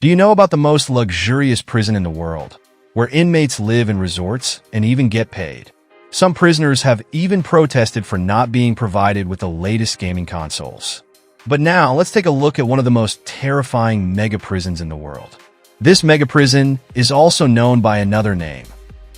Do you know about the most luxurious prison in the world, where inmates live in resorts and even get paid? Some prisoners have even protested for not being provided with the latest gaming consoles. But now, let's take a look at one of the most terrifying mega prisons in the world. This mega prison is also known by another name,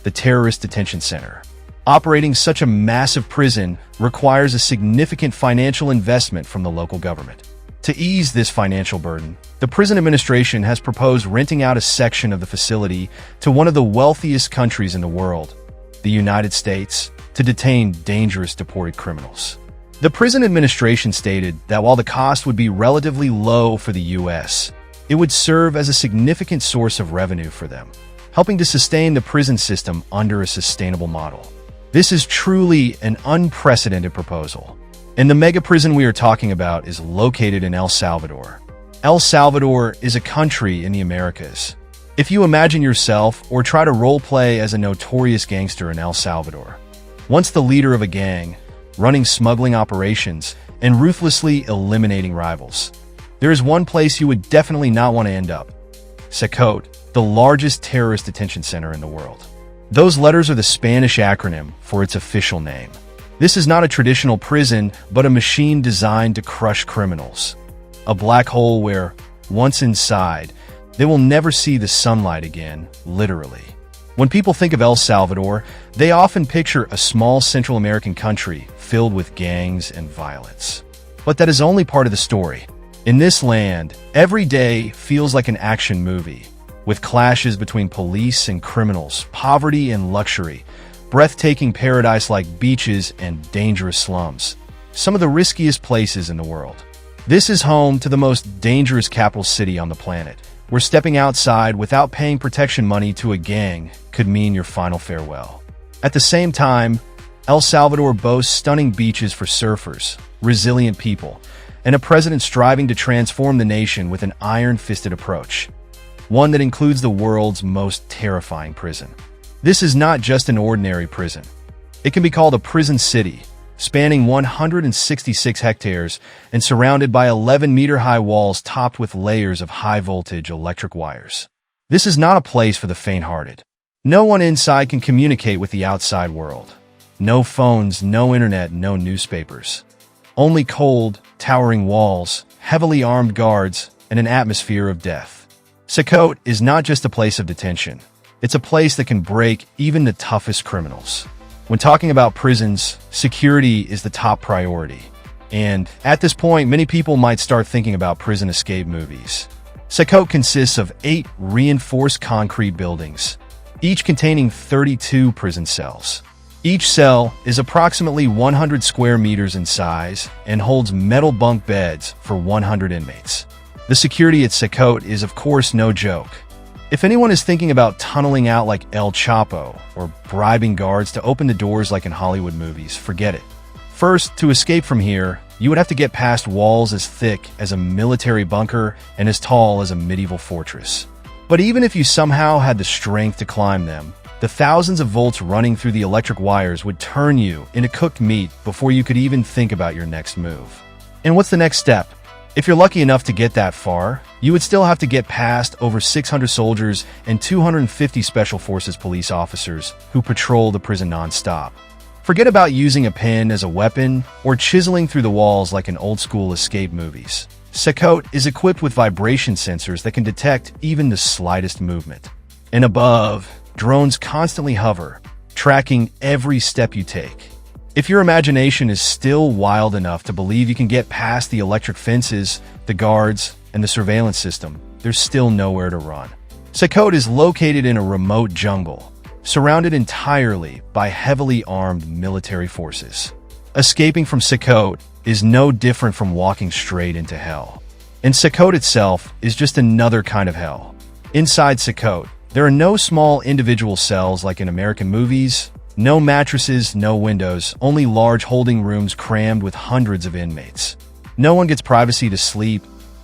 the Terrorist Detention Center. Operating such a massive prison requires a significant financial investment from the local government. To ease this financial burden, the prison administration has proposed renting out a section of the facility to one of the wealthiest countries in the world, the United States, to detain dangerous deported criminals. The prison administration stated that while the cost would be relatively low for the U.S., it would serve as a significant source of revenue for them, helping to sustain the prison system under a sustainable model. This is truly an unprecedented proposal. And the mega prison we are talking about is located in El Salvador. El Salvador is a country in the Americas. If you imagine yourself or try to role-play as a notorious gangster in El Salvador, once the leader of a gang, running smuggling operations, and ruthlessly eliminating rivals, there is one place you would definitely not want to end up: Cecot, the largest terrorist detention center in the world. Those letters are the Spanish acronym for its official name. This is not a traditional prison, but a machine designed to crush criminals. A black hole where, once inside, they will never see the sunlight again, literally. When people think of El Salvador, they often picture a small Central American country filled with gangs and violence. But that is only part of the story. In this land, every day feels like an action movie, with clashes between police and criminals, poverty and luxury, breathtaking paradise-like beaches and dangerous slums, some of the riskiest places in the world. This is home to the most dangerous capital city on the planet, where stepping outside without paying protection money to a gang could mean your final farewell. At the same time, El Salvador boasts stunning beaches for surfers, resilient people, and a president striving to transform the nation with an iron-fisted approach, one that includes the world's most terrifying prison. This is not just an ordinary prison. It can be called a prison city, spanning 166 hectares and surrounded by 11-meter-high walls topped with layers of high-voltage electric wires. This is not a place for the faint-hearted. No one inside can communicate with the outside world. No phones, no internet, no newspapers. Only cold, towering walls, heavily armed guards, and an atmosphere of death. Cecot is not just a place of detention. It's a place that can break even the toughest criminals. When talking about prisons, security is the top priority. And at this point, many people might start thinking about prison escape movies. Cecot consists of 8 reinforced concrete buildings, each containing 32 prison cells. Each cell is approximately 100 square meters in size and holds metal bunk beds for 100 inmates. The security at Cecot is, of course, no joke. If anyone is thinking about tunneling out like El Chapo or bribing guards to open the doors like in Hollywood movies, forget it. First, to escape from here, you would have to get past walls as thick as a military bunker and as tall as a medieval fortress. But even if you somehow had the strength to climb them, the thousands of volts running through the electric wires would turn you into cooked meat before you could even think about your next move. And what's the next step? If you're lucky enough to get that far, you would still have to get past over 600 soldiers and 250 Special Forces police officers who patrol the prison non-stop. Forget about using a pen as a weapon or chiseling through the walls like in old-school escape movies. Cecot is equipped with vibration sensors that can detect even the slightest movement. And above, drones constantly hover, tracking every step you take. If your imagination is still wild enough to believe you can get past the electric fences, the guards, and the surveillance system, there's still nowhere to run. Cecot is located in a remote jungle, surrounded entirely by heavily armed military forces. Escaping from Cecot is no different from walking straight into hell. And Cecot itself is just another kind of hell. Inside Cecot, there are no small individual cells like in American movies. No mattresses, no windows, only large holding rooms crammed with hundreds of inmates. No one gets privacy to sleep,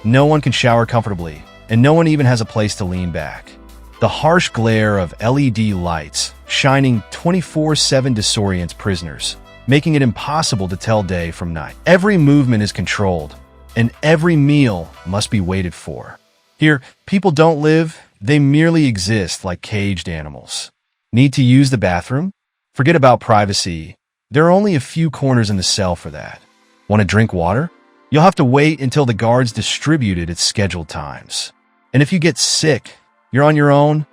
no one can shower comfortably, and no one even has a place to lean back. The harsh glare of LED lights, shining 24/7 disorients prisoners, making it impossible to tell day from night. Every movement is controlled, and every meal must be waited for. Here, people don't live, they merely exist like caged animals. Need to use the bathroom? Forget about privacy. There are only a few corners in the cell for that. Want to drink water? You'll have to wait until the guards distribute it at scheduled times. And if you get sick, you're on your own.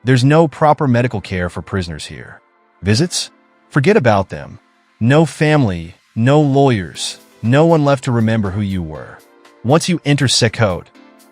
There's no proper medical care for prisoners here. Visits? Forget about them. No family, no lawyers, no one left to remember who you were. Once you enter Cecot,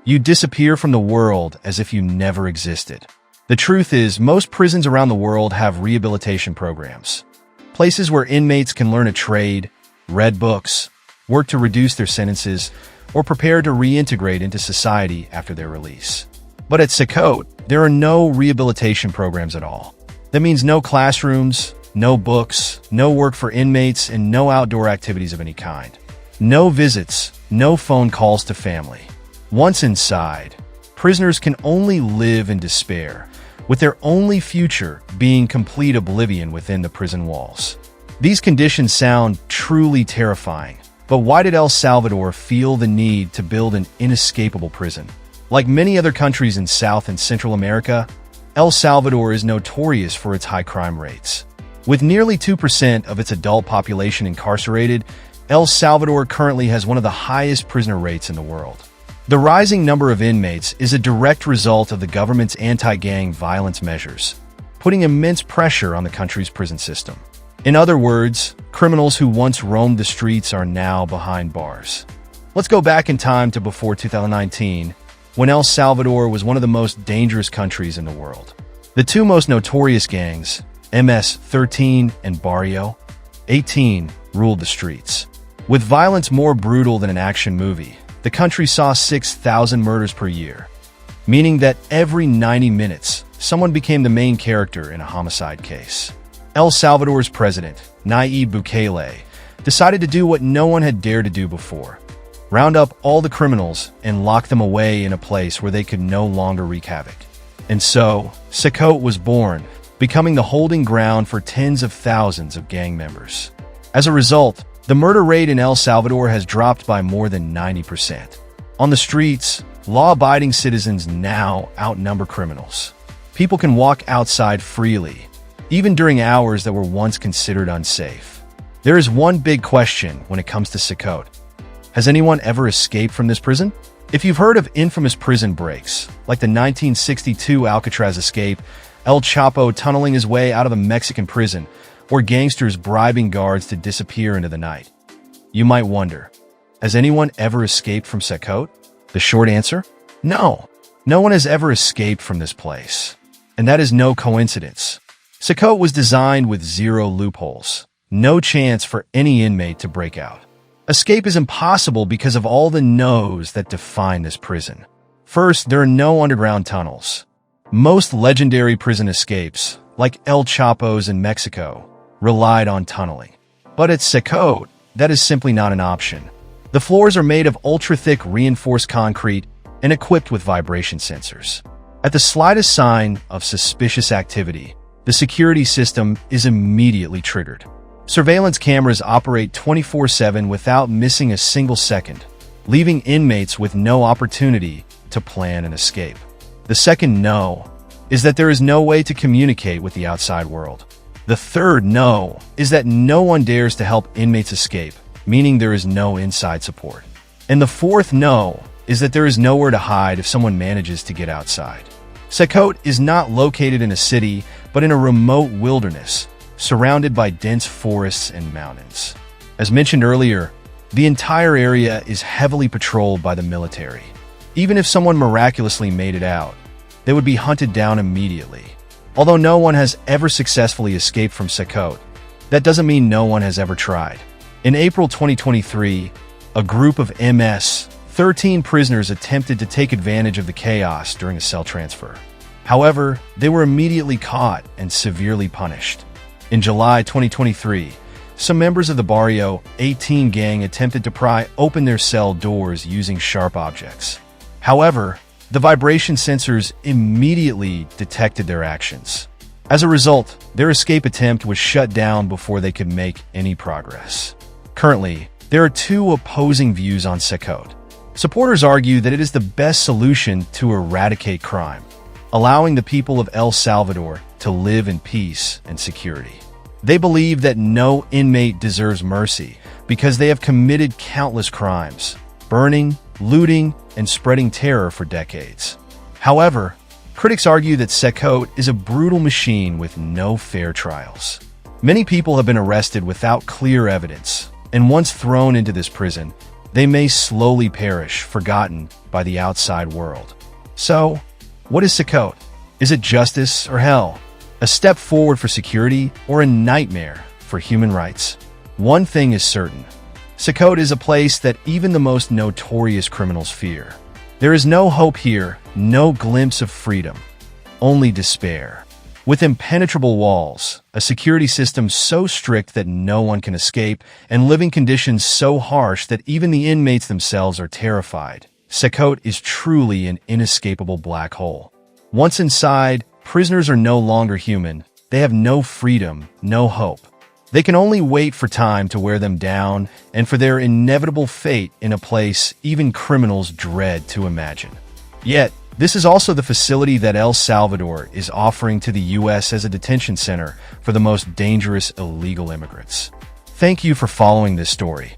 you disappear from the world as if you never existed. The truth is, most prisons around the world have rehabilitation programs. Places where inmates can learn a trade, read books, work to reduce their sentences, or prepare to reintegrate into society after their release. But at Cecot, there are no rehabilitation programs at all. That means no classrooms, no books, no work for inmates, and no outdoor activities of any kind. No visits, no phone calls to family. Once inside, prisoners can only live in despair, with their only future being complete oblivion within the prison walls. These conditions sound truly terrifying, but why did El Salvador feel the need to build an inescapable prison? Like many other countries in South and Central America, El Salvador is notorious for its high crime rates. With nearly 2% of its adult population incarcerated, El Salvador currently has one of the highest prisoner rates in the world. The rising number of inmates is a direct result of the government's anti-gang violence measures, putting immense pressure on the country's prison system. In other words, criminals who once roamed the streets are now behind bars. Let's go back in time to before 2019, when El Salvador was one of the most dangerous countries in the world. The two most notorious gangs, MS-13 and Barrio 18, ruled the streets. With violence more brutal than an action movie, the country saw 6,000 murders per year, meaning that every 90 minutes, someone became the main character in a homicide case. El Salvador's president, Nayib Bukele, decided to do what no one had dared to do before: round up all the criminals and lock them away in a place where they could no longer wreak havoc. And so, Cecot was born, becoming the holding ground for tens of thousands of gang members. As a result, the murder rate in El Salvador has dropped by more than 90%. On the streets, law-abiding citizens now outnumber criminals. People can walk outside freely, even during hours that were once considered unsafe. There is one big question when it comes to Cecot. Has anyone ever escaped from this prison? If you've heard of infamous prison breaks, like the 1962 Alcatraz escape, El Chapo tunneling his way out of a Mexican prison, or gangsters bribing guards to disappear into the night, you might wonder, has anyone ever escaped from Cecot? The short answer? No. No one has ever escaped from this place. And that is no coincidence. Cecot was designed with zero loopholes, no chance for any inmate to break out. Escape is impossible because of all the no's that define this prison. First, there are no underground tunnels. Most legendary prison escapes, like El Chapo's in Mexico, relied on tunneling. But at Cecot, that is simply not an option. The floors are made of ultra-thick reinforced concrete and equipped with vibration sensors. At the slightest sign of suspicious activity, the security system is immediately triggered. Surveillance cameras operate 24/7 without missing a single second, leaving inmates with no opportunity to plan an escape. The second no is that there is no way to communicate with the outside world. The third no is that no one dares to help inmates escape, meaning there is no inside support. And the fourth no is that there is nowhere to hide if someone manages to get outside. Cecot is not located in a city, but in a remote wilderness, surrounded by dense forests and mountains. As mentioned earlier, the entire area is heavily patrolled by the military. Even if someone miraculously made it out, they would be hunted down immediately. Although no one has ever successfully escaped from Cecot, that doesn't mean no one has ever tried. In April 2023, a group of MS-13 prisoners attempted to take advantage of the chaos during a cell transfer. However, they were immediately caught and severely punished. In July 2023, some members of the Barrio 18 gang attempted to pry open their cell doors using sharp objects. However, the vibration sensors immediately detected their actions. As a result, their escape attempt was shut down before they could make any progress. Currently, there are two opposing views on Cecot. Supporters argue that it is the best solution to eradicate crime, allowing the people of El Salvador to live in peace and security. They believe that no inmate deserves mercy because they have committed countless crimes, burning, looting, and spreading terror for decades. However, critics argue that Cecot is a brutal machine with no fair trials. Many people have been arrested without clear evidence, and once thrown into this prison, they may slowly perish, forgotten by the outside world. So, what is Cecot? Is it justice or hell? A step forward for security or a nightmare for human rights? One thing is certain. Cecot is a place that even the most notorious criminals fear. There is no hope here, no glimpse of freedom, only despair. With impenetrable walls, a security system so strict that no one can escape, and living conditions so harsh that even the inmates themselves are terrified, Cecot is truly an inescapable black hole. Once inside, prisoners are no longer human. They have no freedom, no hope. They can only wait for time to wear them down and for their inevitable fate in a place even criminals dread to imagine. Yet, this is also the facility that El Salvador is offering to the U.S. as a detention center for the most dangerous illegal immigrants. Thank you for following this story.